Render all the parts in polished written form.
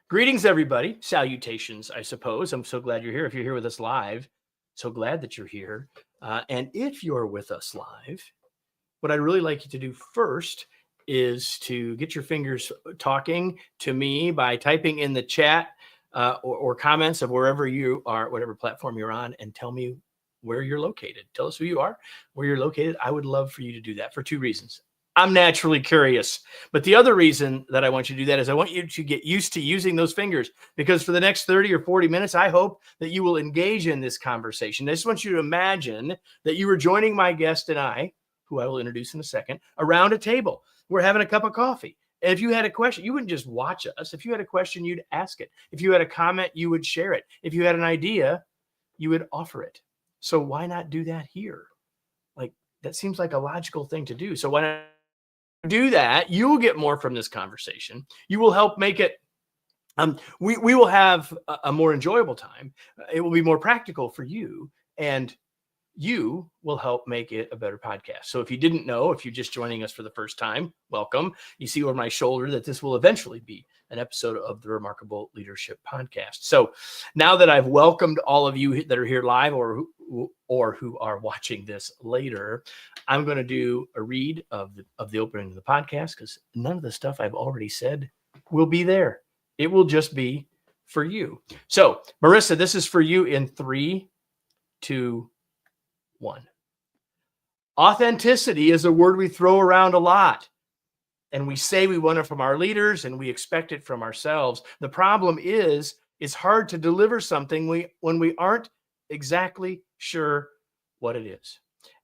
Greetings, everybody. Salutations, I suppose. I'm so glad you're here. If you're here with us live, so glad that you're here. And if you're with us live, what I'd really like you to do first is to get your fingers talking to me by typing in the chat or comments of wherever you are, whatever platform you're on, and tell me where you're located. Tell us who you are, where you're located. I would love for you to do that for two reasons. I'm naturally curious, but the other reason that I want you to do that is I want you to get used to using those fingers, because for the next 30 or 40 minutes, I hope that you will engage in this conversation. I just want you to imagine that you were joining my guest and I, who I will introduce in a second, around a table. We're having a cup of coffee. And if you had a question, you wouldn't just watch us. If you had a question, you'd ask it. If you had a comment, you would share it. If you had an idea, you would offer it. So why not do that here? Like, that seems like a logical thing to do. So why not do that? You will get more from this conversation. You will help make it, we will have a more enjoyable time. It will be more practical for you, and you will help make it a better podcast. So if you didn't know, if you're just joining us for the first time, welcome. You see over my shoulder that this will eventually be an episode of the Remarkable Leadership Podcast. So now that I've welcomed all of you that are here live or who are watching this later, I'm going to do a read of the opening of the podcast, because none of the stuff I've already said will be there. It will just be for you. So Marissa, this is for you in 3, 2, 1. Authenticity is a word we throw around a lot, and we say we want it from our leaders and we expect it from ourselves. The problem is it's hard to deliver something when we aren't exactly sure what it is.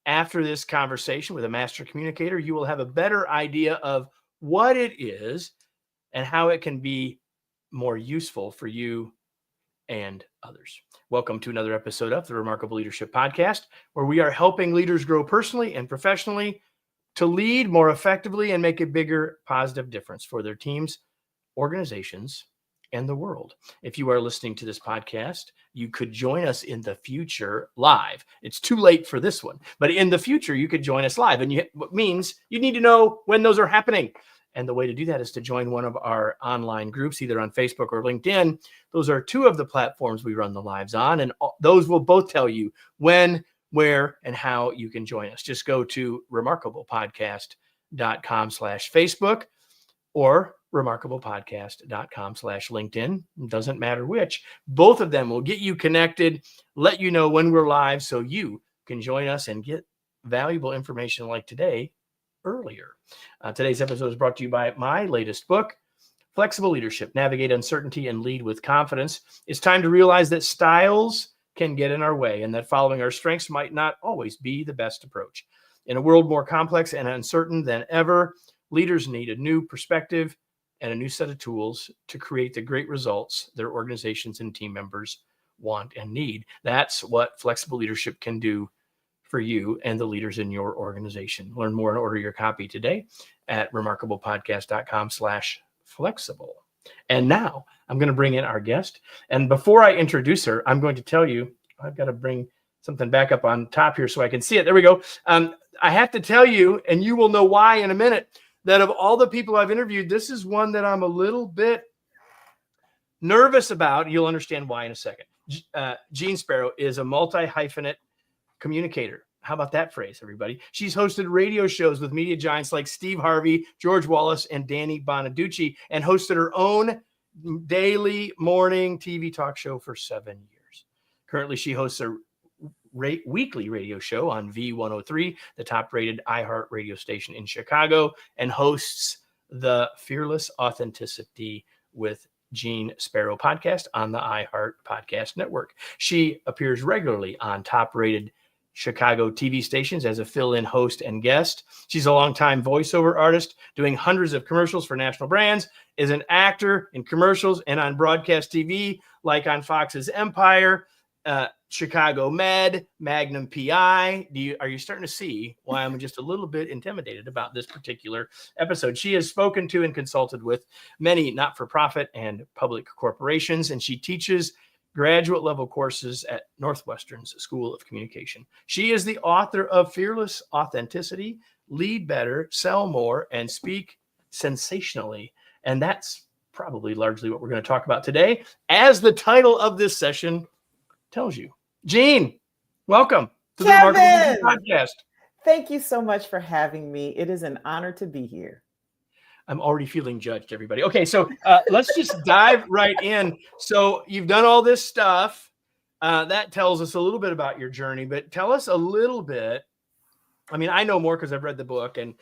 After this conversation with a master communicator, you will have a better idea of what it is and how it can be more useful for you and others. Welcome to another episode of the Remarkable Leadership Podcast, where we are helping leaders grow personally and professionally to lead more effectively and make a bigger positive difference for their teams, organizations, and the world. If you are listening to this podcast, you could join us in the future live. It's too late for this one, but in the future, you could join us live. And what means you need to know when those are happening. And the way to do that is to join one of our online groups, either on Facebook or LinkedIn. Those are two of the platforms we run the lives on. And those will both tell you when, where, and how you can join us. Just go to remarkablepodcast.com/Facebook or remarkablepodcast.com/LinkedIn. It doesn't matter which. Both of them will get you connected, let you know when we're live so you can join us and get valuable information like today earlier. Today's episode is brought to you by my latest book, Flexible Leadership: Navigate Uncertainty and Lead with Confidence. It's time to realize that styles can get in our way and that following our strengths might not always be the best approach. In a world more complex and uncertain than ever, leaders need a new perspective and a new set of tools to create the great results their organizations and team members want and need. That's what flexible leadership can do for you and the leaders in your organization. Learn more and order your copy today at remarkablepodcast.com/flexible. And now I'm going to bring in our guest. And before I introduce her, I'm going to tell you, I've got to bring something back up on top here so I can see it. There we go. I have to tell you, and you will know why in a minute, that of all the people I've interviewed, this is one that I'm a little bit nervous about. You'll understand why in a second. Jeanne Sparrow is a multi-hyphenate communicator. How about that phrase, everybody? She's hosted radio shows with media giants like Steve Harvey, George Wallace, and Danny Bonaducci, and hosted her own daily morning TV talk show for 7 years. Currently, she hosts a weekly radio show on V103, the top-rated iHeart radio station in Chicago, and hosts the Fearless Authenticity with Jeanne Sparrow podcast on the iHeart Podcast Network. She appears regularly on top-rated Chicago TV stations as a fill-in host and guest. She's a longtime voiceover artist, doing hundreds of commercials for national brands, is an actor in commercials and on broadcast TV, like on Fox's Empire, Chicago Med, Magnum PI. Are you starting to see why I'm just a little bit intimidated about this particular episode? She has spoken to and consulted with many not-for-profit and public corporations, and she teaches graduate level courses at Northwestern's School of Communication. She is the author of Fearless Authenticity, Lead Better, Sell More, and Speak Sensationally. And that's probably largely what we're going to talk about today, as the title of this session tells you. Jeanne, welcome to the Remarkable Leader Podcast. Thank you so much for having me. It is an honor to be here. I'm already feeling judged, everybody. Okay, so let's just dive right in. So you've done all this stuff. That tells us a little bit about your journey, but tell us a little bit. I mean, I know more because I've read the book and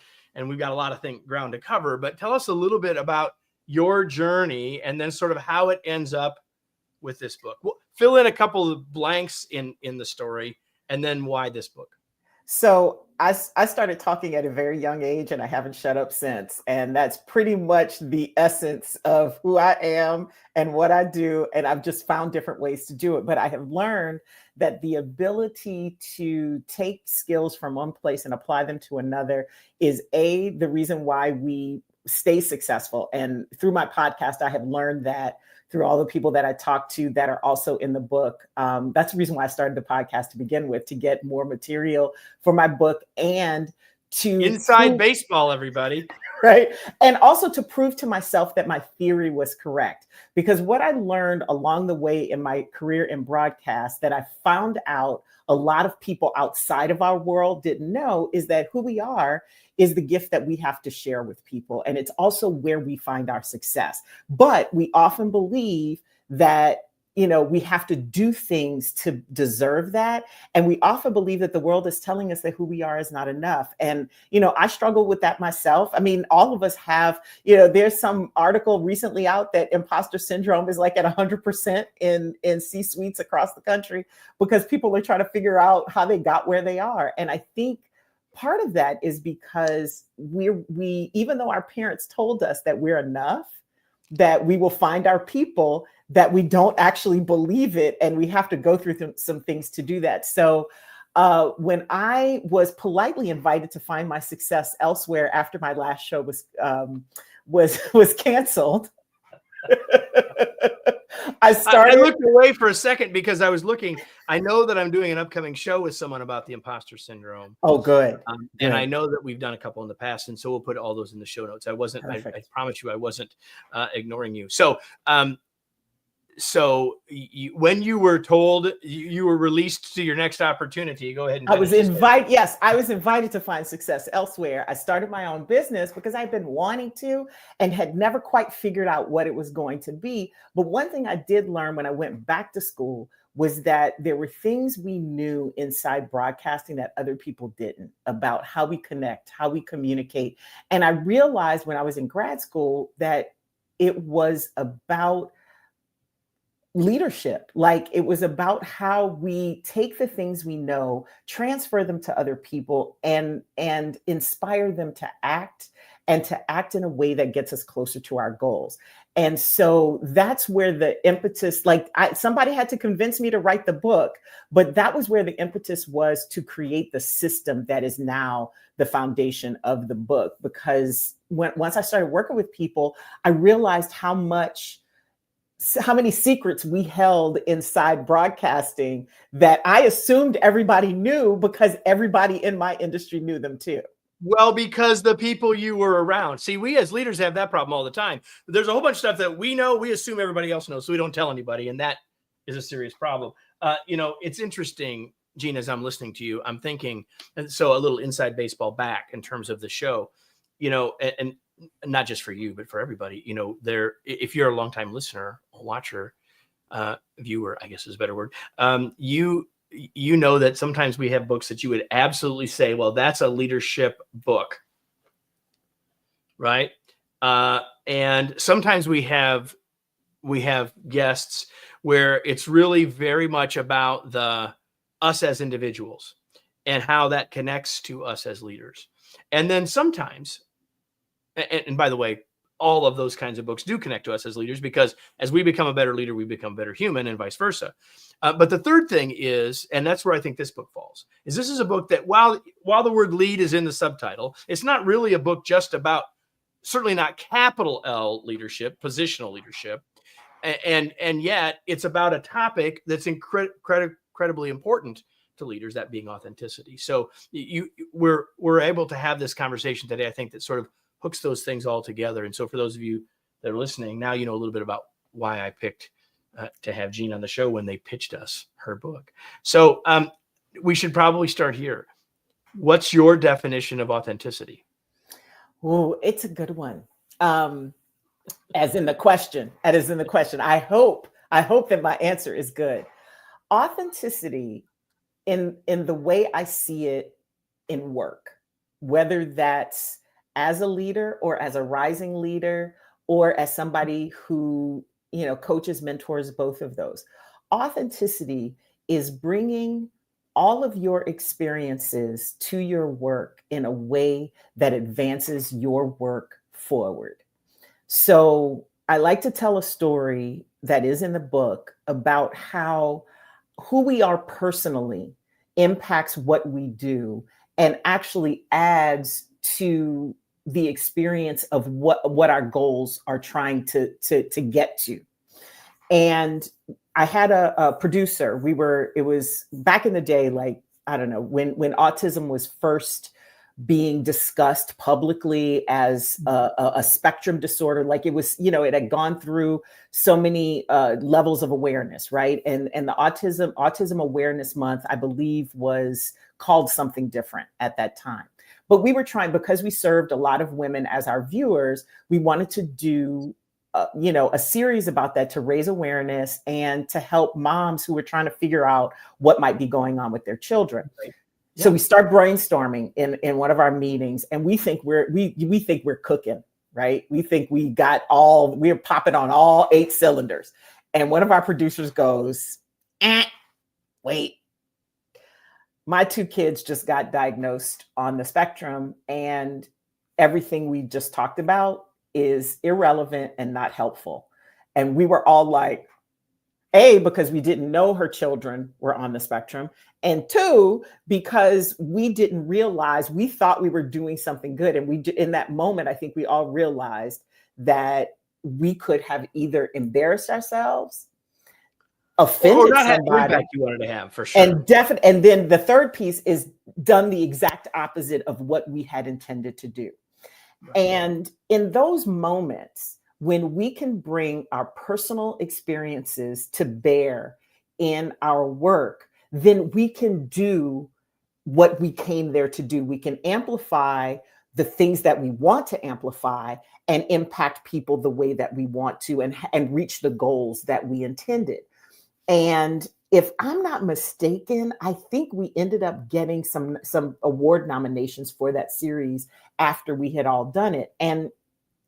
we've got a lot of ground to cover, but tell us a little bit about your journey and then sort of how it ends up with this book. We'll fill in a couple of blanks in the story and then why this book. So I started talking at a very young age and I haven't shut up since. And that's pretty much the essence of who I am and what I do. And I've just found different ways to do it. But I have learned that the ability to take skills from one place and apply them to another is the reason why we stay successful. And through my podcast, I have learned that through all the people that I talk to that are also in the book. That's the reason why I started the podcast to begin with, to get more material for my book and to inside baseball, everybody. Right. And also to prove to myself that my theory was correct. Because what I learned along the way in my career in broadcast that I found out a lot of people outside of our world didn't know is that who we are is the gift that we have to share with people. And it's also where we find our success. But we often believe that, we have to do things to deserve that. And we often believe that the world is telling us that who we are is not enough. And, I struggle with that myself. I mean, all of us have, there's some article recently out that imposter syndrome is like at 100% in C-suites across the country because people are trying to figure out how they got where they are. And I think part of that is because we even though our parents told us that we're enough, that we will find our people, that we don't actually believe it. And we have to go through some things to do that. So when I was politely invited to find my success elsewhere after my last show was canceled, I looked away for a second because I was looking. I know that I'm doing an upcoming show with someone about the imposter syndrome. Oh, good. And I know that we've done a couple in the past, and so we'll put all those in the show notes. I promise you, I wasn't ignoring you. So, when you were told you were released to your next opportunity, go ahead and I was invited to find success elsewhere. I started my own business because I'd been wanting to and had never quite figured out what it was going to be. But one thing I did learn when I went back to school was that there were things we knew inside broadcasting that other people didn't about how we connect, how we communicate. And I realized when I was in grad school that it was about leadership. Like it was about how we take the things we know, transfer them to other people and inspire them to act in a way that gets us closer to our goals. And so that's where the impetus, somebody had to convince me to write the book, but that was where the impetus was to create the system that is now the foundation of the book. Because once I started working with people, I realized how many secrets we held inside broadcasting that I assumed everybody knew because everybody in my industry knew them too. Well, because the people you were around. See, we as leaders have that problem all the time. There's a whole bunch of stuff that we know, we assume everybody else knows, so we don't tell anybody, and that is a serious problem. It's interesting, Jeanne, as I'm listening to you, I'm thinking, and so a little inside baseball back in terms of the show, and not just for you, but for everybody, if you're a longtime listener, or watcher, viewer, I guess is a better word, you know that sometimes we have books that you would absolutely say, well, that's a leadership book, right? And sometimes we have guests where it's really very much about us as individuals and how that connects to us as leaders. And then sometimes, and by the way, all of those kinds of books do connect to us as leaders, because as we become a better leader, we become a better human, and vice versa. But the third thing is, and that's where I think this book falls, is this is a book that while the word lead is in the subtitle, it's not really a book just about, certainly not capital L leadership, positional leadership. And yet it's about a topic that's incredibly important to leaders, that being authenticity. So we're able to have this conversation today, I think, that sort of hooks those things all together. And so for those of you that are listening, now you know a little bit about why I picked to have Jeanne on the show when they pitched us her book. So we should probably start here. What's your definition of authenticity? Oh, it's a good one. As in the question. I hope that my answer is good. Authenticity, in the way I see it in work, whether that's as a leader or as a rising leader or as somebody who, coaches, mentors, both of those. Authenticity is bringing all of your experiences to your work in a way that advances your work forward. So I like to tell a story that is in the book about how who we are personally impacts what we do and actually adds to the experience of what our goals are trying to get to. And I had a producer. It was back in the day, like, I don't know, when autism was first being discussed publicly as a spectrum disorder. Like, it was, it had gone through so many levels of awareness, right? And the Autism Awareness Month, I believe, was called something different at that time. But we were trying, because we served a lot of women as our viewers, we wanted to do a series about that to raise awareness and to help moms who were trying to figure out what might be going on with their children. Right. So we start brainstorming in one of our meetings, and we think we're cooking, right? We think we're popping on all 8 cylinders. And one of our producers goes, wait, my 2 kids just got diagnosed on the spectrum, and everything we just talked about is irrelevant and not helpful. And we were all like, A, because we didn't know her children were on the spectrum. And 2, because we didn't realize, we thought we were doing something good. And in that moment, I think we all realized that we could have either embarrassed ourselves, offended or not somebody, have the impact you wanted to have, for sure. And then the third piece is done the exact opposite of what we had intended to do. Right. And in those moments, when we can bring our personal experiences to bear in our work, then we can do what we came there to do. We can amplify the things that we want to amplify and impact people the way that we want to, and reach the goals that we intended. And if I'm not mistaken, I think we ended up getting some award nominations for that series after we had all done it. And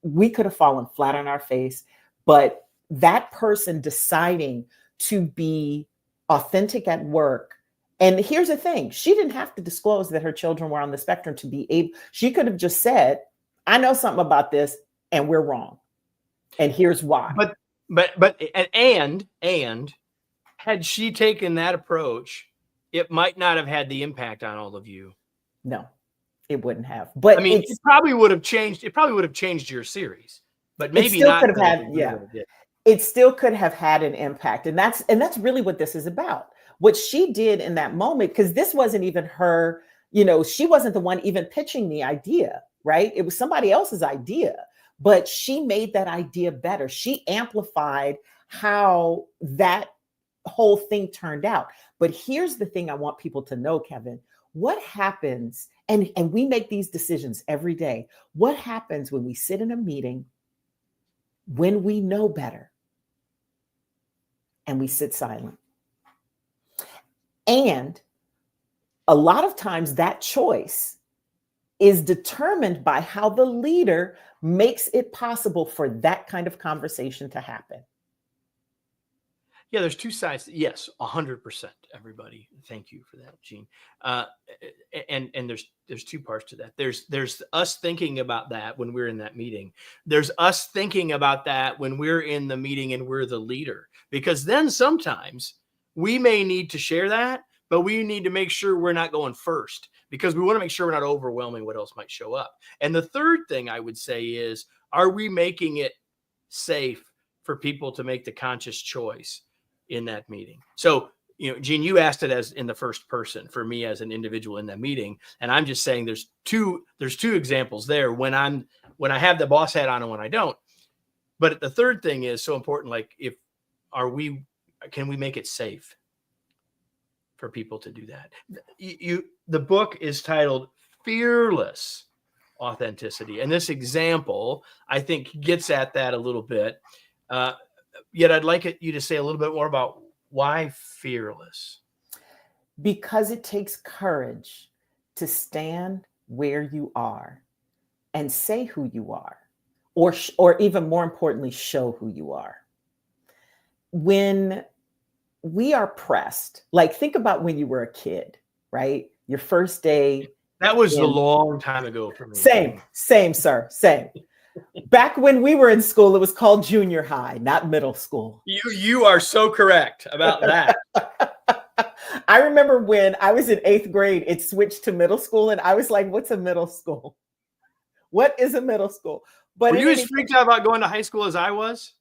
we could have fallen flat on our face, but that person deciding to be authentic at work. And here's the thing, she didn't have to disclose that her children were on the spectrum to be able, she could have just said, I know something about this and we're wrong. And here's why. But had she taken that approach, it might not have had the impact on all of you. No. It wouldn't have, but I mean, it probably would have changed. It probably would have changed your series, but maybe not. Could have had, it still could have had an impact, and that's really what this is about. What she did in that moment, because this wasn't even her. She wasn't the one even pitching the idea, right? It was somebody else's idea, but she made that idea better. She amplified how that whole thing turned out. But here's the thing I want people to know, Kevin. What happens, and we make these decisions every day, what happens when we sit in a meeting, when we know better, and we sit silent? And a lot of times that choice is determined by how the leader makes it possible for that kind of conversation to happen. Yeah, there's 2 sides. Yes, 100%. Everybody, thank you for that, Jeanne. And there's 2 parts to that. There's us thinking about that when we're in that meeting. There's us thinking about that when we're in the meeting and we're the leader, because then sometimes we may need to share that, but we need to make sure we're not going first, because we want to make sure we're not overwhelming what else might show up. And the third thing I would say is, are we making it safe for people to make the conscious choice in that meeting? So, Jeanne, you asked it as in the first person for me as an individual in that meeting. And I'm just saying there's two examples there when I have the boss hat on and when I don't. But the third thing is so important. Like, can we make it safe for people to do that? The book is titled Fearless Authenticity. And this example, I think, gets at that a little bit. Yet I'd like you to say a little bit more about why fearless. Because it takes courage to stand where you are and say who you are, or even more importantly, show who you are. When we are pressed, like think about when you were a kid, right? Your first day. That was a long time ago for me. Same, sir, same. Back when we were in school, it was called junior high, not middle school. You are so correct about that. I remember when I was in 8th grade, it switched to middle school, and I was like, what's a middle school? What is a middle school? But were you as freaked out about going to high school as I was?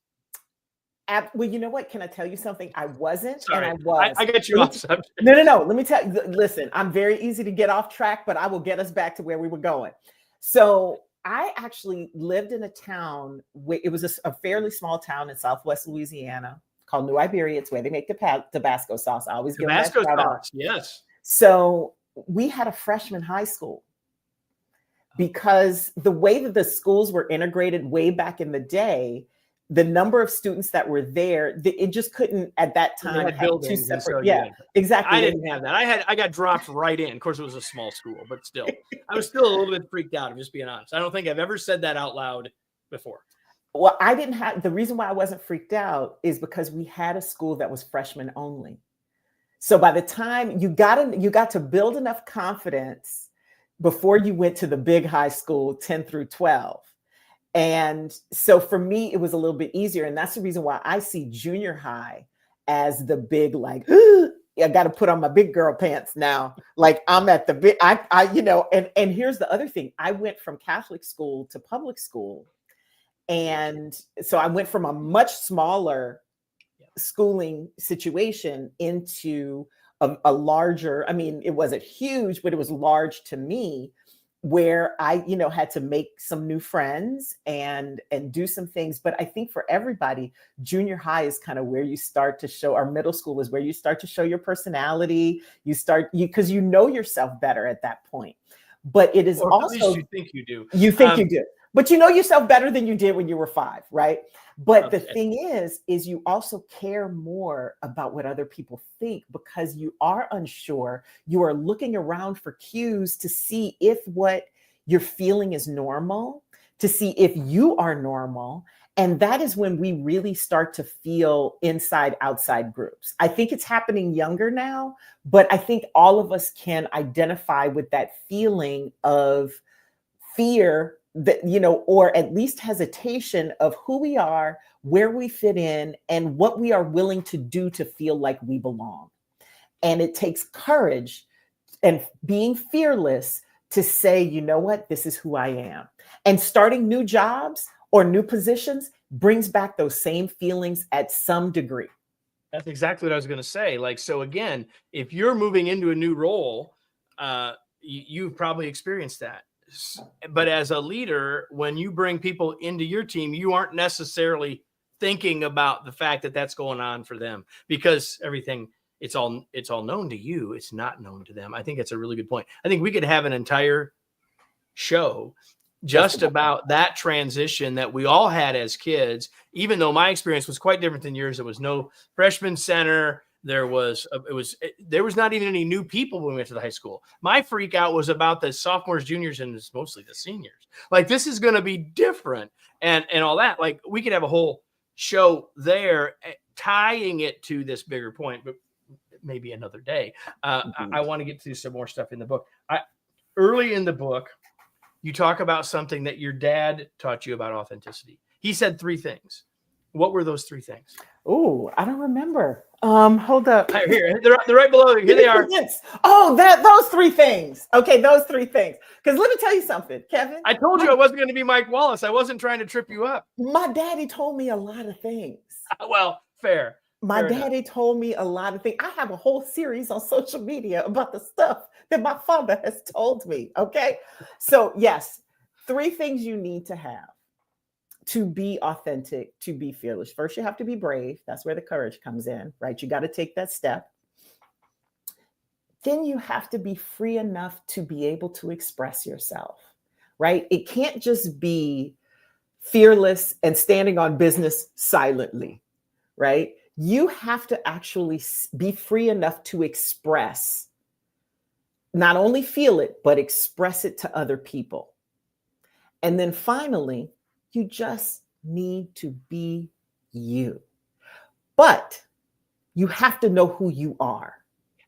Well, you know what? Can I tell you something? I wasn't, Sorry, and I was. I got you off subject. No. Let me tell you. Listen, I'm very easy to get off track, but I will get us back to where we were going. So I actually lived in a town where it was a fairly small town in Southwest Louisiana called New Iberia. It's where they make the Tabasco sauce. I always give Tabasco that sauce. Yes. So we had a freshman high school because the way that the schools were integrated way back in the day, the number of students that were there, it just couldn't at that time have two separate. So yeah, exactly. I didn't have that. I got dropped right in. Of course, it was a small school, but still, I was still a little bit freaked out. I'm just being honest. I don't think I've ever said that out loud before. Well, I didn't have, the reason why I wasn't freaked out is because we had a school that was freshman only. So by the time you got to build enough confidence before you went to the big high school, 10 through 12. And so for me, it was a little bit easier. And that's the reason why I see junior high as the big, like, I got to put on my big girl pants now. Like I'm at the big, and here's the other thing. I went from Catholic school to public school. And so I went from a much smaller schooling situation into a larger, I mean, it wasn't huge, but it was large to me, where I, had to make some new friends and do some things. But I think for everybody, junior high is kind of where you start to show, or middle school is where you start to show your personality. Because you know yourself better at that point. But it is also, at least you think you do. You think you do. But you know yourself better than you did when you were 5, right? But the thing is you also care more about what other people think because you are unsure. You are looking around for cues to see if what you're feeling is normal, to see if you are normal. And that is when we really start to feel inside outside groups. I think it's happening younger now, but I think all of us can identify with that feeling of fear, that, or at least hesitation of who we are, where we fit in, and what we are willing to do to feel like we belong. And it takes courage and being fearless to say, you know what, this is who I am. And starting new jobs or new positions brings back those same feelings at some degree. That's exactly what I was going to say. Like, so again, if you're moving into a new role, you've probably experienced that. But as a leader, when you bring people into your team, you aren't necessarily thinking about the fact that that's going on for them because everything, it's all known to you. It's not known to them. I think that's a really good point. I think we could have an entire show just about that transition that we all had as kids, even though my experience was quite different than yours. There was no freshman center. There was not even any new people when we went to the high school. My freak out was about the sophomores, juniors, and it's mostly the seniors. Like, this is going to be different and all that. Like, we could have a whole show there tying it to this bigger point, but maybe another day. I want to get to some more stuff in the book. Early in the book, you talk about something that your dad taught you about authenticity. He said 3 things. What were those 3 things? Oh, I don't remember. Hold up. Here, they're right below. Here they are. Oh, those 3 things. Okay, those 3 things. Because let me tell you something, Kevin. I told you I wasn't going to be Mike Wallace. I wasn't trying to trip you up. My daddy told me a lot of things. Well, fair. My daddy told me a lot of things. I have a whole series on social media about the stuff that my father has told me. Okay. So yes, 3 things you need to have. to be authentic, to be fearless, first you have to be brave. That's where the courage comes in, right? You got to take that step. Then you have to be free enough to be able to express yourself, right? It can't just be fearless and standing on business silently, right? You have to actually be free enough to express, not only feel it, but express it to other people. And then finally, you just need to be you. But you have to know who you are.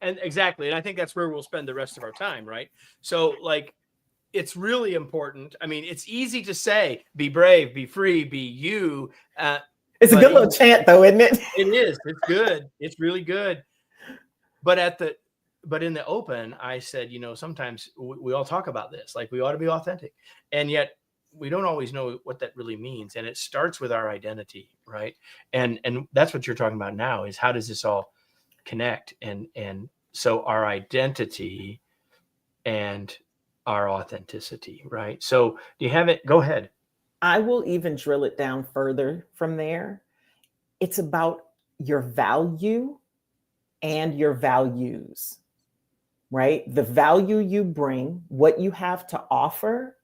And exactly. And I think that's where we'll spend the rest of our time, right? So like, it's really important. I mean, it's easy to say, be brave, be free, be you. It's a good little chant though, isn't it? It is. It's good. It's really good. But in the open, I said, sometimes we all talk about this, like we ought to be authentic. And yet we don't always know what that really means. And it starts with our identity, right? And that's what you're talking about now, is how does this all connect? And so our identity and our authenticity, right? So do you have it? Go ahead. I will even drill it down further from there. It's about your value and your values, right? The value you bring, what you have to offer,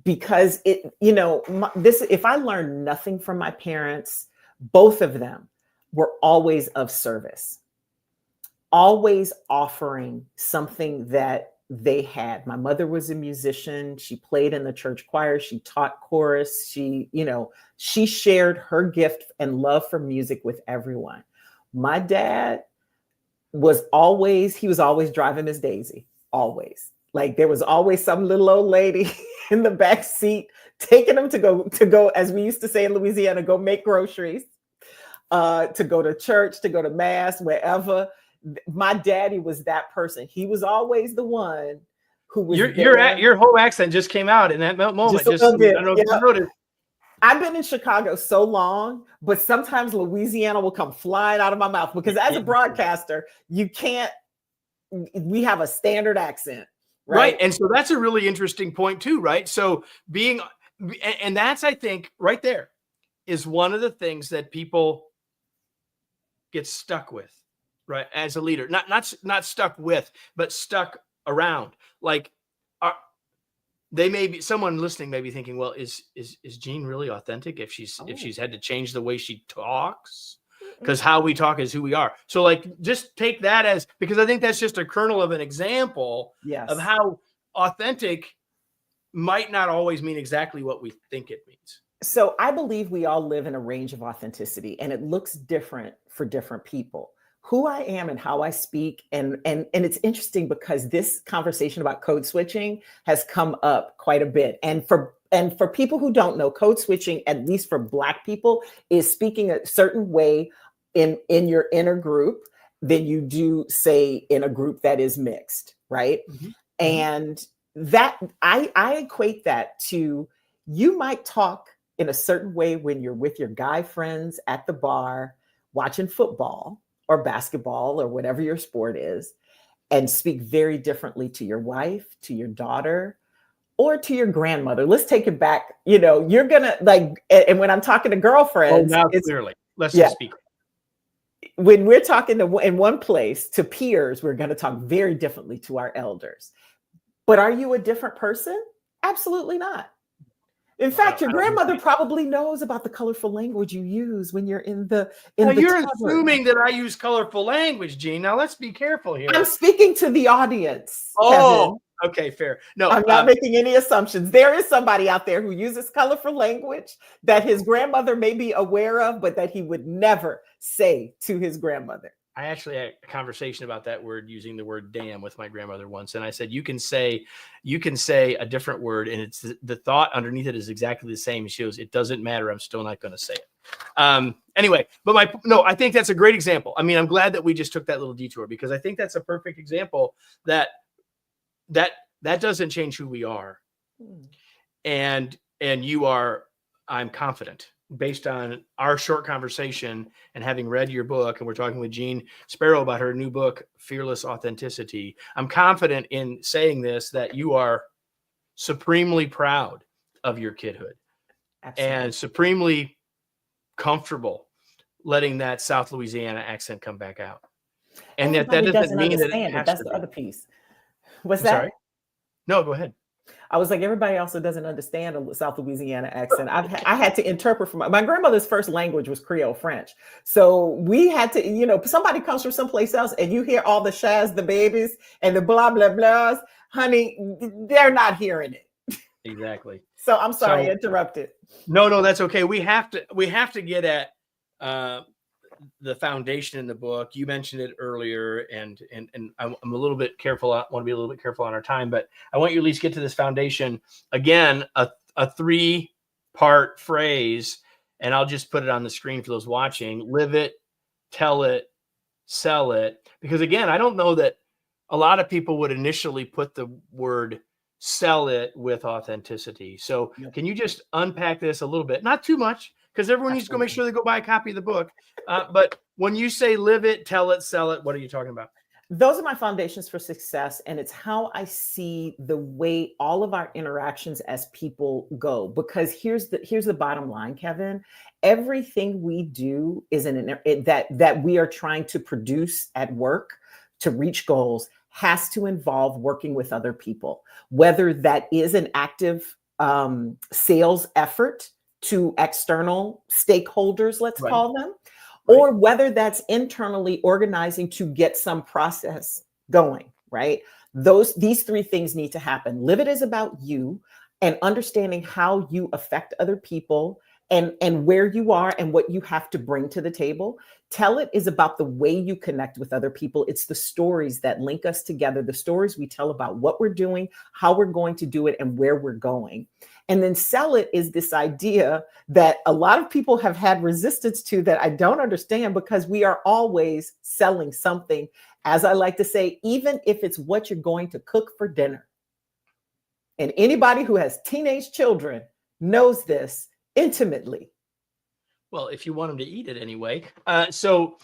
because if I learned nothing from my parents, both of them were always of service, always offering something that they had. My mother was a musician. She played in the church choir. She taught chorus. She shared her gift and love for music with everyone. My dad was always driving Miss Daisy, always. Like there was always some little old lady in the back seat taking him to go, as we used to say in Louisiana, go make groceries, to go to church, to go to mass, wherever. My daddy was that person. He was always the one who was your whole accent just came out in that moment. Just a bit. I don't know if you noticed. I've been in Chicago so long, but sometimes Louisiana will come flying out of my mouth because as a broadcaster, we have a standard accent. Right. And so that's a really interesting point too, right? So and that's, I think, right there is one of the things that people get stuck with, right? As a leader, not stuck with, but stuck around. Like, someone listening may be thinking, well, is Jeanne really authentic if she's had to change the way she talks? Because how we talk is who we are. So like, just take that because I think that's just a kernel of an example of how authentic might not always mean exactly what we think it means. So I believe we all live in a range of authenticity, and it looks different for different people. Who I am and how I speak, and it's interesting because this conversation about code switching has come up quite a bit. And for people who don't know, code switching, at least for Black people, is speaking a certain way in your inner group than you do, say, in a group that is mixed, right? Mm-hmm. And that I equate that to, you might talk in a certain way when you're with your guy friends at the bar watching football or basketball or whatever your sport is, and speak very differently to your wife, to your daughter, or to your grandmother. Let's take it back. You're gonna and when I'm talking to girlfriends, now clearly, let's just speak. When we're talking in one place to peers, we're going to talk very differently to our elders. But are you a different person? Absolutely not. In fact, your grandmother probably knows about the colorful language you use when you're in the you're assuming that I use colorful language, Jeanne. Now let's be careful here. I'm speaking to the audience. Oh, Kevin. Okay, fair. No, I'm not making any assumptions. There is somebody out there who uses colorful language that his grandmother may be aware of, but that he would never say to his grandmother. I actually had a conversation about that word, using the word damn, with my grandmother once. And I said, you can say a different word, and it's the thought underneath it is exactly the same. And she goes, it doesn't matter. I'm still not going to say it. Anyway, but I think that's a great example. I mean, I'm glad that we just took that little detour, because I think that's a perfect example that doesn't change who we are. And you are, I'm confident, based on our short conversation and having read your book, and we're talking with Jeanne Sparrow about her new book, Fearless Authenticity. I'm confident in saying this, that you are supremely proud of your kidhood. and supremely comfortable letting that South Louisiana accent come back out. And that doesn't mean that it has That's to the be. other piece. What's I'm that? sorry? No, go ahead. I was like, everybody also doesn't understand a South Louisiana accent. I had to interpret for my grandmother's first language was Creole French. So we had to, you know, somebody comes from someplace else and you hear all the shaz, the babies and the blah, blah, blahs, honey, they're not hearing it. Exactly. So I'm sorry, I interrupted. No, that's okay. We have to get at the foundation in the book. You mentioned it earlier, and I'm a little bit careful. I want to be a little bit careful on our time, but I want you to at least get to this foundation. Again, a 3-part phrase, and I'll just put it on the screen for those watching. Live it, tell it, sell it. Because again, I don't know that a lot of people would initially put the word sell it with authenticity. So can you just unpack this a little bit? Not too much, because everyone needs to go make sure they go buy a copy of the book. But when you say live it, tell it, sell it, what are you talking about? Those are my foundations for success. And it's how I see the way all of our interactions as people go. Because here's the bottom line, Kevin. Everything we do is that we are trying to produce at work to reach goals has to involve working with other people, whether that is an active sales effort to external stakeholders, let's call them, or whether that's internally organizing to get some process going, right? These 3 things need to happen. Live it is about you and understanding how you affect other people and where you are and what you have to bring to the table. Tell it is about the way you connect with other people. It's the stories that link us together, the stories we tell about what we're doing, how we're going to do it, and where we're going. And then sell it is this idea that a lot of people have had resistance to that I don't understand, because we are always selling something, as I like to say, even if it's what you're going to cook for dinner. And anybody who has teenage children knows this intimately. Well, if you want them to eat it anyway. So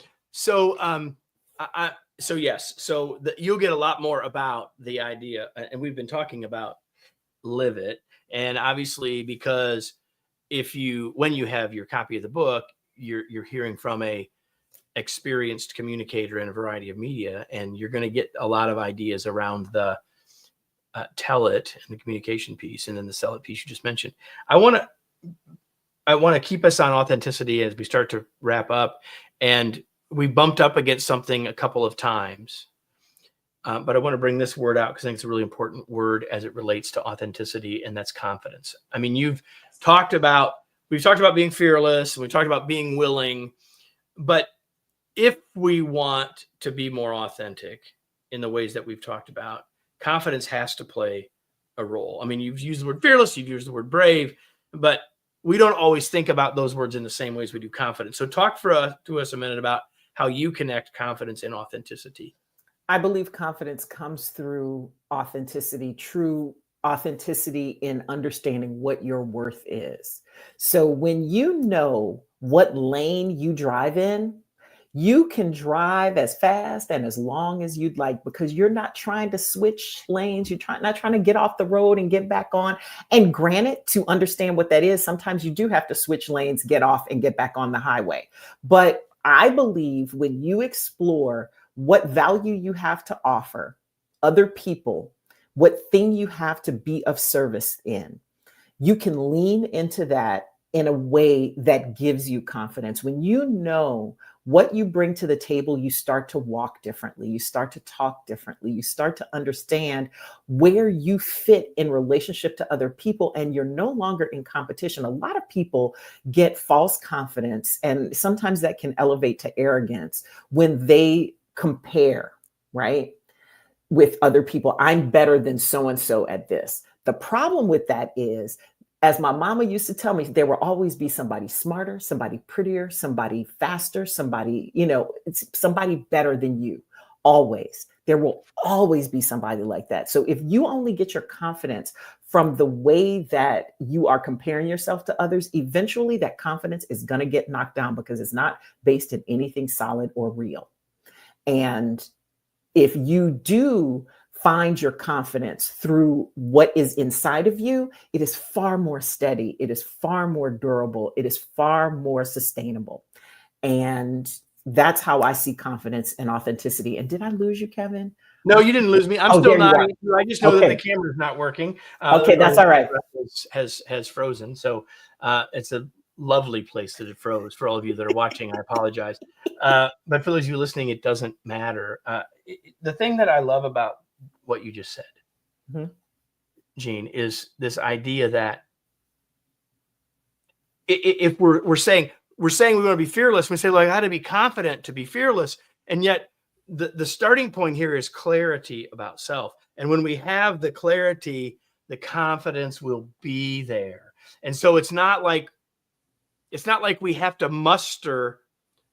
yes. So you'll get a lot more about the idea, and we've been talking about live it. And obviously, because when you have your copy of the book, you're hearing from a experienced communicator in a variety of media, and you're going to get a lot of ideas around the tell it and the communication piece, and then the sell it piece you just mentioned. I want to keep us on authenticity as we start to wrap up, and we bumped up against something a couple of times. But I want to bring this word out because I think it's a really important word as it relates to authenticity, and that's confidence. I mean, we've talked about being fearless, and we talked about being willing, but if we want to be more authentic in the ways that we've talked about, confidence has to play a role. I mean, you've used the word fearless, you've used the word brave, but we don't always think about those words in the same ways we do confidence. So talk to us a minute about how you connect confidence and authenticity. I believe confidence comes through authenticity, true authenticity in understanding what your worth is. So when you know what lane you drive in, you can drive as fast and as long as you'd like, because you're not trying to switch lanes. You're not trying to get off the road and get back on. And granted, to understand what that is, sometimes you do have to switch lanes, get off and get back on the highway. But I believe when you explore what value you have to offer other people, what thing you have to be of service in, you can lean into that in a way that gives you confidence. When you know what you bring to the table, you start to walk differently. You start to talk differently. You start to understand where you fit in relationship to other people, and you're no longer in competition. A lot of people get false confidence, and sometimes that can elevate to arrogance when they compare, right, with other people. I'm better than so-and-so at this. The problem with that is, as my mama used to tell me, there will always be somebody smarter, somebody prettier, somebody faster, somebody, somebody better than you. Always. There will always be somebody like that. So if you only get your confidence from the way that you are comparing yourself to others, eventually that confidence is going to get knocked down because it's not based in anything solid or real. And if you do find your confidence through what is inside of you, it is far more steady. It is far more durable. It is far more sustainable. And that's how I see confidence and authenticity. And did I lose you, Kevin? No, you didn't lose me. I'm Oh, still there you are. nodding. I just know that the Okay. camera's not working. Okay, that's all right. Has frozen. So it's a lovely place that it froze. For all of you that are watching, I apologize. But for those of you listening, it doesn't matter. The thing that I love about what you just said, Mhm. Jeanne, is this idea that if we're saying we want to be fearless, we say, like, I got to be confident to be fearless, and yet the starting point here is clarity about self. And when we have the clarity, the confidence will be there. And so it's not like we have to muster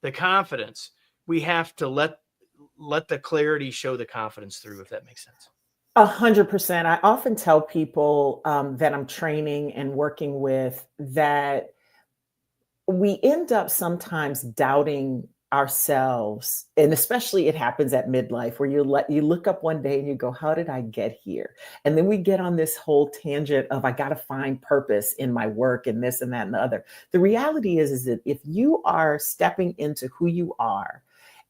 the confidence. We have to let the clarity show the confidence through, if that makes sense. 100%. I often tell people that I'm training and working with that we end up sometimes doubting ourselves, and especially it happens at midlife where you look up one day and you go, how did I get here? And then we get on this whole tangent of, I got to find purpose in my work and this and that and the other. The reality is that if you are stepping into who you are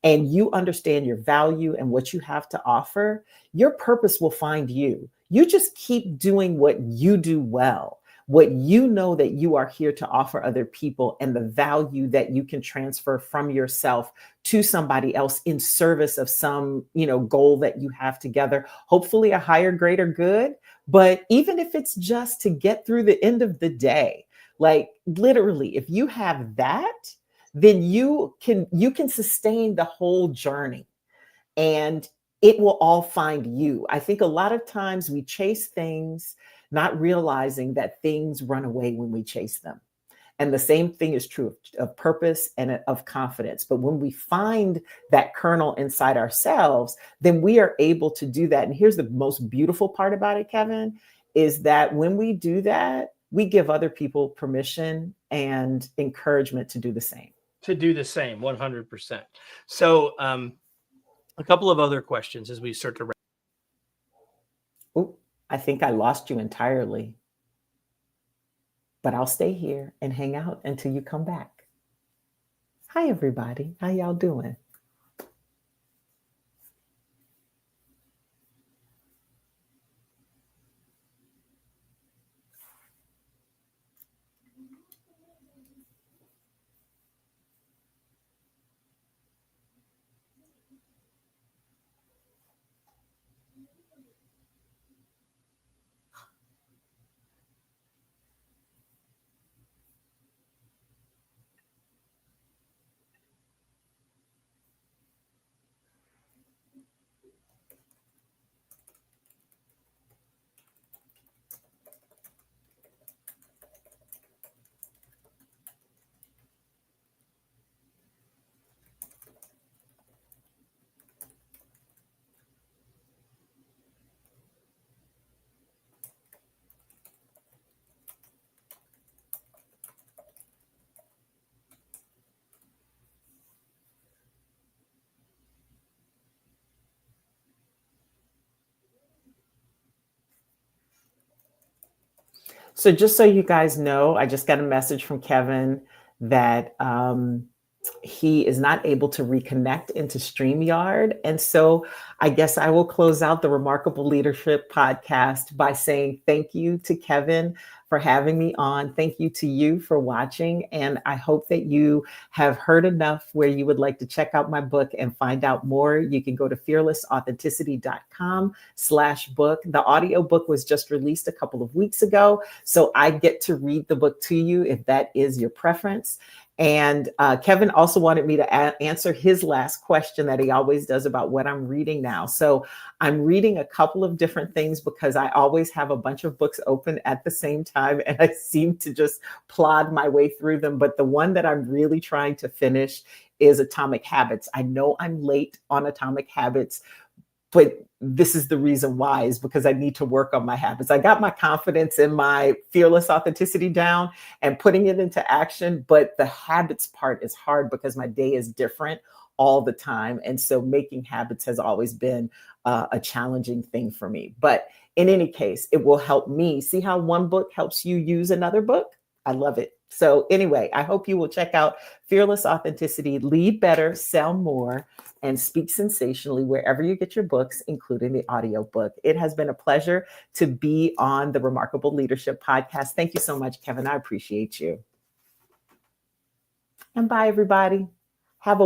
and you understand your value and what you have to offer, your purpose will find you. You just keep doing what you do well, what you know that you are here to offer other people, and the value that you can transfer from yourself to somebody else in service of some, goal that you have together, hopefully a higher, greater good. But even if it's just to get through the end of the day, like literally, if you have that, then you can sustain the whole journey, and it will all find you. I think a lot of times we chase things not realizing that things run away when we chase them. And the same thing is true of purpose and of confidence. But when we find that kernel inside ourselves, then we are able to do that. And here's the most beautiful part about it, Kevin, is that when we do that, we give other people permission and encouragement to do the same. 100%. So a couple of other questions as we start to wrap. Oh, I think I lost you entirely, but I'll stay here and hang out until you come back. Hi, everybody. How y'all doing? So just so you guys know, I just got a message from Kevin that he is not able to reconnect into StreamYard. And so I guess I will close out the Remarkable Leadership podcast by saying thank you to Kevin for having me on. Thank you to you for watching. And I hope that you have heard enough where you would like to check out my book and find out more. You can go to fearlessauthenticity.com/book. The audio book was just released a couple of weeks ago, so I get to read the book to you if that is your preference. And Kevin also wanted me to answer his last question that he always does about what I'm reading now. So I'm reading a couple of different things because I always have a bunch of books open at the same time, and I seem to just plod my way through them. But the one that I'm really trying to finish is Atomic Habits. I know I'm late on Atomic Habits, but this is the reason why, is because I need to work on my habits. I got my confidence and my fearless authenticity down and putting it into action, but the habits part is hard because my day is different all the time. And so making habits has always been a challenging thing for me. But in any case, it will help me. See how one book helps you use another book? I love it. So anyway, I hope you will check out Fearless Authenticity, Lead Better, Sell More, and Speak Sensationally wherever you get your books, including the audiobook. It has been a pleasure to be on the Remarkable Leadership Podcast. Thank you so much, Kevin. I appreciate you. And bye, everybody. Have a